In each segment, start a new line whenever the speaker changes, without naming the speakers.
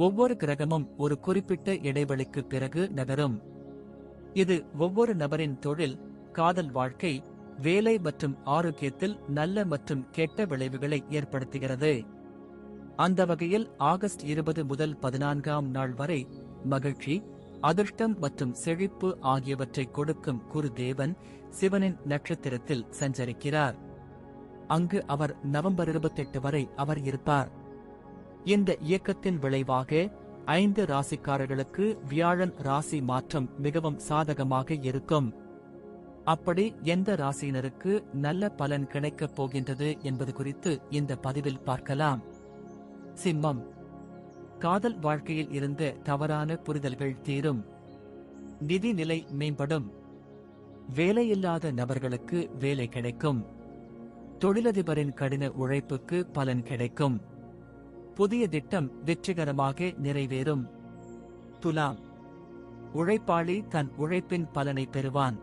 ஒவ்வொரு கிரகமும் ஒரு குறிப்பிட்ட இடைவெளிக்கு பிறகு நகரும். இது ஒவ்வொரு நபரின் தொழில், காதல் வாழ்க்கை, வேலை மற்றும் ஆரோக்கியத்தில் நல்ல மற்றும் கெட்ட விளைவுகளை ஏற்படுத்துகிறது. அந்த வகையில் ஆகஸ்ட் 20 முதல் 14ஆம் நாள் வரை மகிழ்ச்சி, அதிர்ஷ்டம் மற்றும் செழிப்பு ஆகியவற்றை கொடுக்கும் குருதேவன் சிவனின் நட்சத்திரத்தில் சஞ்சரிக்கிறார். அங்கு அவர் நவம்பர் 28 வரை அவர் இருப்பார். இந்த இயக்கத்தின் விளைவாக 5 ராசிக்காரர்களுக்கு வியாழன் ராசி மாற்றம் மிகவும் சாதகமாக இருக்கும். அப்படி எந்த ராசியினருக்கு நல்ல பலன் கிடைக்கப் போகின்றது என்பது குறித்து இந்த பதிவில் பார்க்கலாம். சிம்மம். காதல் வாழ்க்கையில் இருந்த தவறான புரிதல்கள் தீரும். நிதி நிலை மேம்படும். வேலையில்லாத நபர்களுக்கு வேலை கிடைக்கும். தொழிலதிபரின் கடின உழைப்புக்கு பலன் கிடைக்கும். புதிய திட்டம் வெற்றிகரமாக நிறைவேறும். துலாம். உழைப்பாளி தன் உழைப்பின் பலனை பெறுவான்.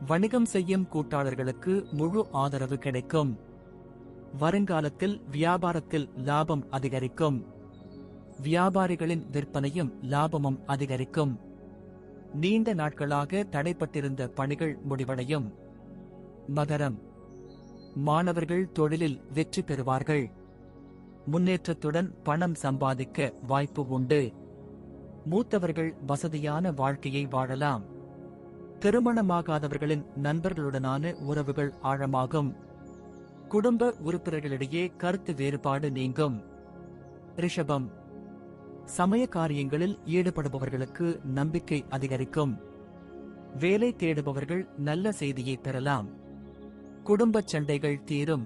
வணிகம் செய்யும் கூட்டாளர்களுக்கு முழு ஆதரவு கிடைக்கும். வருங்காலத்தில் வியாபாரத்தில் லாபம் அதிகரிக்கும். வியாபாரிகளின் விற்பனையும் லாபமும் அதிகரிக்கும். நீண்ட நாட்களாக தடைப்பட்டிருந்த பணிகள் முடிவடையும். மகரம். மாணவர்கள் தொழிலில் வெற்றி பெறுவார்கள். முன்னேற்றத்துடன் பணம் சம்பாதிக்க வாய்ப்பு உண்டு. மூத்தவர்கள் வசதியான வாழ்க்கையை வாழலாம். திருமணமாகாதவர்களின் நண்பர்களுடனான உறவுகள் ஆழமாகும். குடும்ப உறுப்பினர்களிடையே கருத்து வேறுபாடு நீங்கும். ரிஷபம். சமய காரியங்களில் ஈடுபடுபவர்களுக்கு நம்பிக்கை அதிகரிக்கும். வேலை தேடுபவர்கள் நல்ல செய்தியை பெறலாம். குடும்பச் சண்டைகள் தீரும்.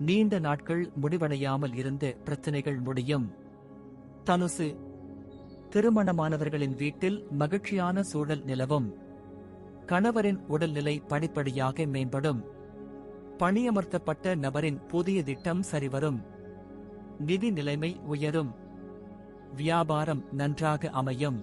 நீண்ட நாட்கள் முடிவடையாமல் இருந்த பிரச்சனைகள் முடியும். தனுசு. திருமணமானவர்களின் வீட்டில் மகிழ்ச்சியான சூழல் நிலவும். கணவரின் உடல்நிலை படிப்படியாக மேம்படும். பணியமர்த்தப்பட்ட நபரின் புதிய திட்டம் சரிவரும். நிதி நிலைமை உயரும். வியாபாரம் நன்றாக அமையும்.